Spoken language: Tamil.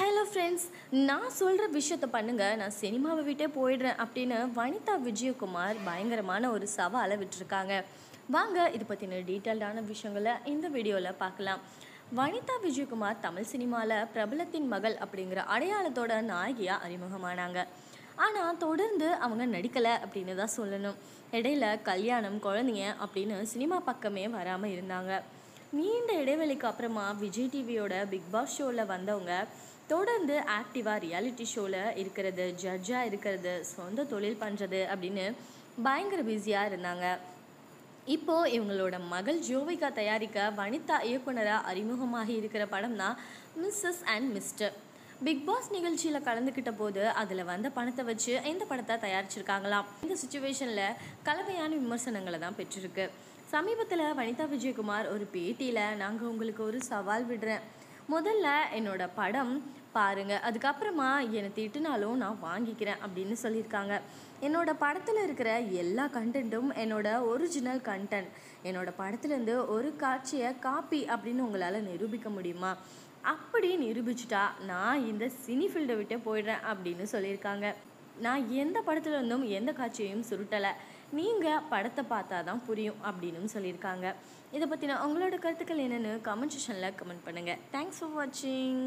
ஹலோ ஃப்ரெண்ட்ஸ், நான் சொல்கிற விஷயத்த பண்ணுங்கள், நான் சினிமாவை விட்டே போயிடுறேன் அப்படின்னு வனிதா விஜயகுமார் பயங்கரமான ஒரு சவாலை விட்டுருக்காங்க. வாங்க இது பற்றின டீட்டெயில்டான விஷயங்களை இந்த வீடியோவில் பார்க்கலாம். வனிதா விஜயகுமார் தமிழ் சினிமாவில் பிரபலத்தின் மகள் அப்படிங்கிற அடையாளத்தோட நாயகியாக அறிமுகமானாங்க. ஆனால் தொடர்ந்து அவங்க நடிக்கலை அப்படின்னு தான் சொல்லணும். இடையில கல்யாணம், குழந்தைங்க அப்படின்னு சினிமா பக்கமே வராமல் இருந்தாங்க. நீண்ட இடைவெளிக்கு அப்புறமா விஜய் டிவியோட பிக் பாஸ் ஷோவில் வந்தவங்க தொடர்ந்து ஆக்டிவாக ரியாலிட்டி ஷோவில் இருக்கிறது, ஜட்ஜாக இருக்கிறது, சொந்த தொழில் பண்ணுறது அப்படின்னு பயங்கர பிஸியாக இருந்தாங்க. இப்போது இவங்களோட மகள் ஜோவிகா தயாரிக்க வனிதா இயக்குனராக அறிமுகமாகி இருக்கிற படம் தான் Mrs and Mr. Bigg Boss நிகழ்ச்சியில் கலந்துக்கிட்ட போது அதில் வந்த பணத்தை வச்சு இந்த படத்தை தயாரிச்சிருக்காங்களாம். இந்த சுச்சுவேஷனில் கலவையான விமர்சனங்களை தான் பெற்றிருக்கு. சமீபத்தில் வனிதா விஜயகுமார் ஒரு பேட்டியில், நாங்கள் உங்களுக்கு ஒரு சவால் விடுறேன், முதல்ல என்னோட படம் பாருங்கள், அதுக்கப்புறமா என்னை திட்டுனாலும் நான் வாங்கிக்கிறேன் அப்படின்னு சொல்லியிருக்காங்க. என்னோட படத்தில் இருக்கிற எல்லா கண்டென்ட்டும் என்னோட ஒரிஜினல் கண்டென்ட். என்னோட படத்துலேருந்து ஒரு காட்சியை காப்பி அப்படின்னு உங்களால் நிரூபிக்க முடியுமா? அப்படி நிரூபிச்சுட்டா நான் இந்த சினி ஃபீல்டை விட்டே போயிடுறேன் அப்படின்னு சொல்லியிருக்காங்க. நான் எந்த படத்துல இருந்தும் எந்த காட்சியையும் சுருட்டலை, நீங்கள் படத்தை பார்த்தா தான் புரியும் அப்படின்னு சொல்லியிருக்காங்க. இதை பற்றின உங்களோட கருத்துக்கள் என்னென்னு கமெண்ட் செக்ஷனில் கமெண்ட் பண்ணுங்கள். தேங்க்ஸ் ஃபார் வாட்சிங்.